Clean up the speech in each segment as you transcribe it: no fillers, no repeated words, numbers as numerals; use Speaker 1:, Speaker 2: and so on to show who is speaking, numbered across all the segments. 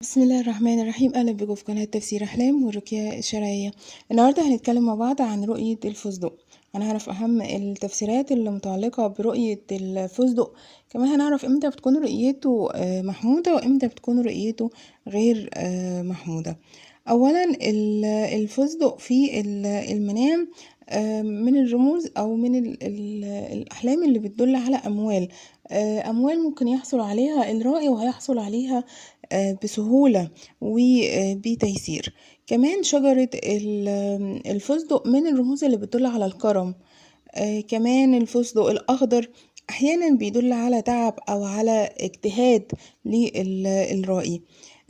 Speaker 1: بسم الله الرحمن الرحيم. أهلا بكم في قناة تفسير أحلام والرقية الشرعية. النهاردة هنتكلم مع بعض عن رؤية الفستق. هنعرف أهم التفسيرات اللي متعلقة برؤية الفستق. كمان هنعرف امتى بتكون رؤيته محمودة وامتى بتكون رؤيته غير محمودة. أولا الفستق في المنام من الرموز أو من الأحلام اللي بتدل على أموال. أموال ممكن يحصل عليها الرائي وهيحصل عليها بسهولة وبتيسير. كمان شجرة الفستق من الرموز اللي بتدل على الكرم. كمان الفستق الأخضر أحيانا بيدل على تعب أو على اجتهاد للرائي.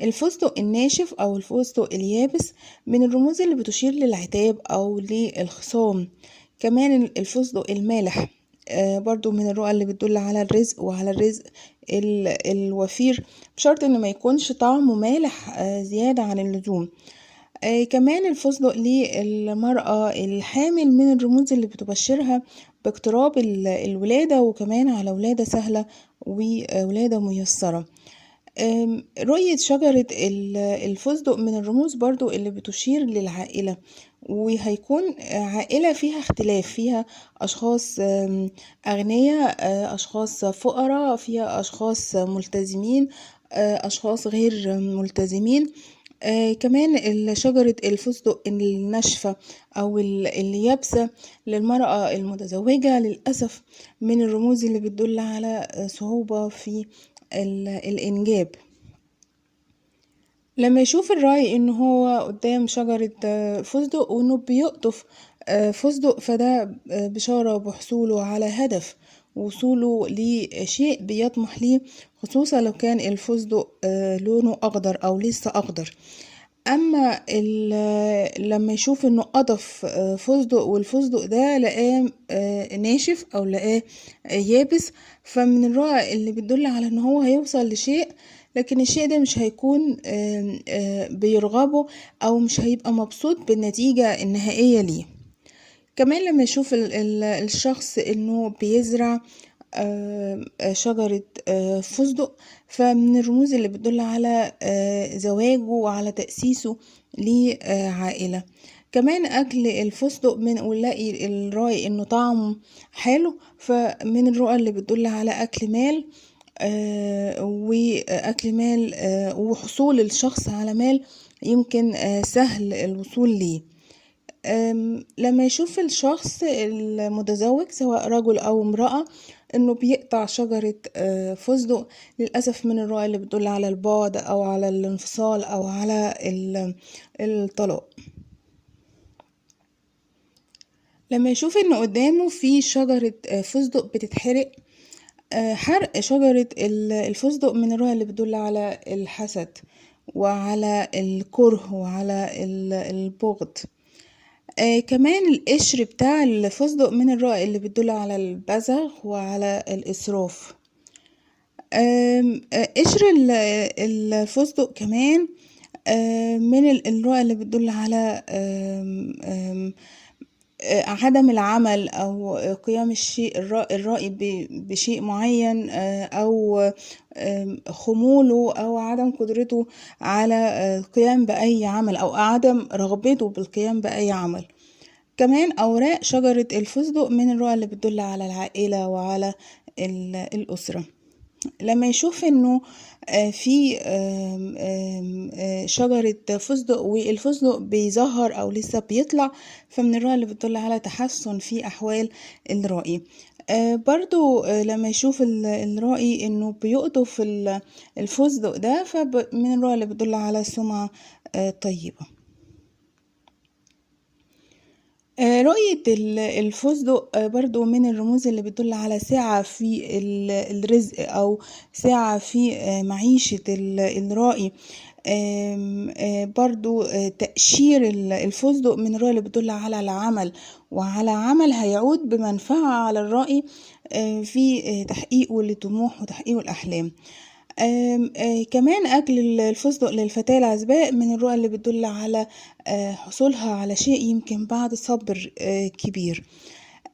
Speaker 1: الفستق الناشف أو الفستق اليابس من الرموز اللي بتشير للعتاب أو للخصام. كمان الفستق المالح برضو من الرؤى اللي بتدل على الرزق وعلى الرزق الوفير، بشرط ان ما يكونش طعمه مالح زيادة عن اللزوم. كمان الفستق للمرأة الحامل من الرموز اللي بتبشرها باقتراب الولادة، وكمان على ولادة سهلة وولادة ميسرة. رؤية شجرة الفستق من الرموز برضو اللي بتشير للعائلة، وهيكون عائلة فيها اختلاف، فيها أشخاص أغنياء، أشخاص فقراء، فيها أشخاص ملتزمين، أشخاص غير ملتزمين. كمان شجرة الفستق الناشفة أو اليابسة للمرأة المتزوجة للأسف من الرموز اللي بتدل على صعوبة في الإنجاب. لما يشوف الراعي إن هو قدام شجرة فستق وإنه بيقطف فستق، فده بشارة بحصوله على هدف، وصوله لشيء بيطمح ليه، خصوصا لو كان الفستق لونه أخضر أو لسه أخضر. أما لما يشوف إنه قطف فستق والفستق ده لقاه ناشف أو لقاه يابس، فمن الرؤى اللي بتدل على إن هو هيوصل لشيء، لكن الشيء ده مش هيكون بيرغبه أو مش هيبقى مبسوط بالنتيجة النهائية ليه. كمان لما يشوف الشخص إنه بيزرع شجرة فستق، فمن الرموز اللي بتدل على زواجه وعلى تأسيسه لعائلة. كمان أكل الفستق ونلاقي الراي إنه طعمه حلو، فمن الرؤى اللي بتدل على أكل مال، وأكل مال وحصول الشخص على مال يمكن سهل الوصول ليه. لما يشوف الشخص المتزوج سواء رجل أو امرأة إنه بيقطع شجرة فستق، للأسف من الرؤى اللي بتدل على البعد أو على الانفصال أو على الطلاق. لما يشوف إن قدامه في شجرة فستق بتتحرق، حرق شجرة الفستق من الرؤى اللي بتدل على الحسد وعلى الكره وعلى البغض. كمان القشر بتاع الفستق من الرؤى اللي بتدل على البذخ وعلى الإسراف. قشر الفستق كمان من الرؤى اللي بتدل على عدم العمل أو قيام الشيء الرائي بشيء معين، أو خموله أو عدم قدرته على القيام بأي عمل أو عدم رغبته بالقيام بأي عمل. كمان أوراق شجرة الفستق من الرؤى اللي بتدل على العائلة وعلى الأسرة. لما يشوف إنه في شجرة فستق والفستق بيظهر أو لسه بيطلع، فمن الرؤى اللي بتدل على تحسن في أحوال الرائي. برضو لما يشوف الرائي إنه بيقطف الفستق ده، فمن الرؤى اللي بتدل على سمعة طيبة. رؤية الفستق برضو من الرموز اللي بتدل على سعة في الرزق أو سعة في معيشة الرائي. برضو تأشير الفستق من الرؤى اللي بتدل على العمل، وعلى عمل هيعود بمنفعة على الرائي في تحقيقه لطموح وتحقيقه الأحلام. كمان أكل الفستق للفتاة العزباء من الرؤى اللي بتدل على حصولها على شيء يمكن بعد صبر كبير.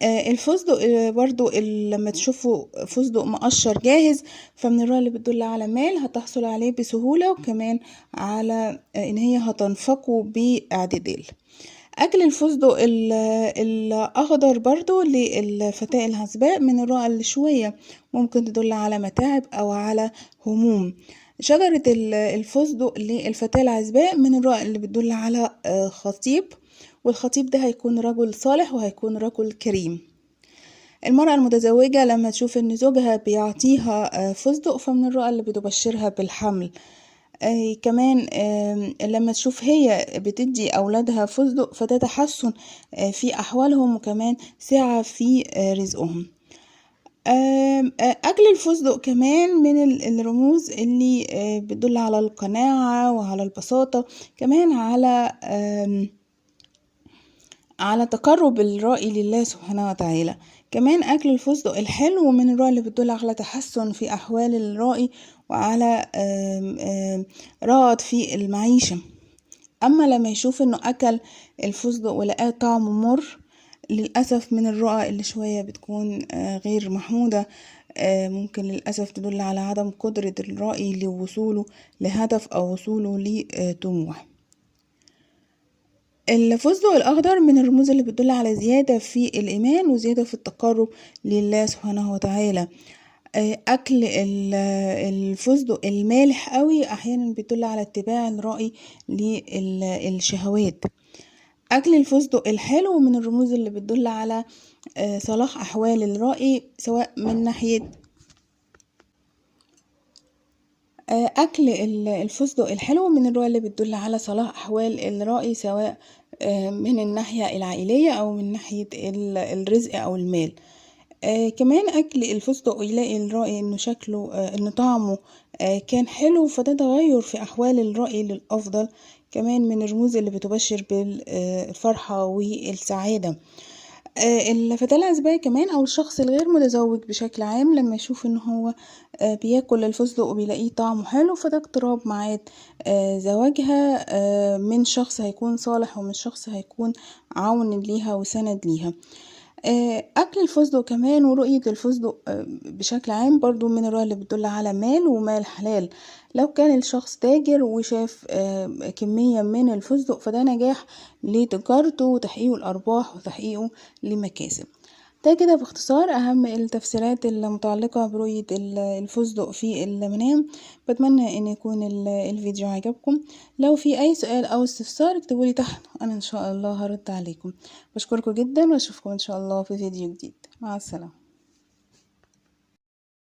Speaker 1: الفستق برضو لما تشوفوا فستق مقشر جاهز فمن الرؤى اللي بتدل على مال هتحصل عليه بسهولة، وكمان على ان هي هتنفقوا باعتدال. اكل الفستق الاخضر برضو للفتاة الهزباء من الرؤى اللي شوية ممكن تدل على متاعب او على هموم. شجرة الفستق للفتاة العزباء من الرؤى اللي بتدل على خطيب، والخطيب ده هيكون رجل صالح وهيكون رجل كريم. المرأة المتزوجة لما تشوف ان زوجها بيعطيها فستق فمن الرؤى اللي بتبشرها بالحمل. كمان لما تشوف هي بتدي أولادها فستق فده تحسن في أحوالهم، وكمان سعة في رزقهم. أكل الفستق كمان من الرموز اللي بتدل على القناعة وعلى البساطة، كمان على تقرب الرائي لله سبحانه وتعالى. كمان أكل الفستق الحلو من الرؤى اللي بتدل على تحسن في أحوال الرائي وعلى رغد في المعيشة. أما لما يشوف إنه أكل الفستق ولقاه طعمه مر، للأسف من الرؤى اللي شوية بتكون غير محمودة، ممكن للأسف تدل على عدم قدرة الرائي لوصوله لهدف أو وصوله لطموح. الفستق الأخضر من الرموز اللي بتدل على زيادة في الإيمان وزيادة في التقرب لله سبحانه وتعالى. أكل الفستق المالح قوي أحيانا بتدل على اتباع الرأي للشهوات. أكل الفستق الحلو من الرموز اللي بتدل على صلاح أحوال الرأي، سواء من ناحية أكل الفستق الحلو من الرؤى اللي بتدل على صلاح أحوال الرأي، سواء من الناحية العائلية أو من ناحية الرزق أو المال. كمان أكل الفستق يلاقي الرأي إنه شكله إنه طعمه كان حلو، فده تغير في أحوال الرأي للأفضل. كمان من الرموز اللي بتبشر بالفرحة والسعادة. الفتاة العزباء كمان أو الشخص الغير متزوج بشكل عام لما يشوف إن هو بياكل الفستق وبيلاقيه طعمه حلو، فده اقتراب ميعاد زواجها من شخص هيكون صالح ومن شخص هيكون عون ليها وسند ليها. أكل الفستق كمان ورؤية الفستق بشكل عام برضو من الرؤى اللي بتدل على مال ومال حلال. لو كان الشخص تاجر وشاف كمية من الفستق فده نجاح لتجارته وتحقيقه الأرباح وتحقيقه لمكاسب. ده كده باختصار أهم التفسيرات المتعلقة برؤية الفستق في المنام. بتمنى أن يكون الفيديو عجبكم. لو في أي سؤال أو استفسار اكتبولي تحت، أنا إن شاء الله هرد عليكم. بشكركم جدا وأشوفكم إن شاء الله في فيديو جديد. مع السلامة.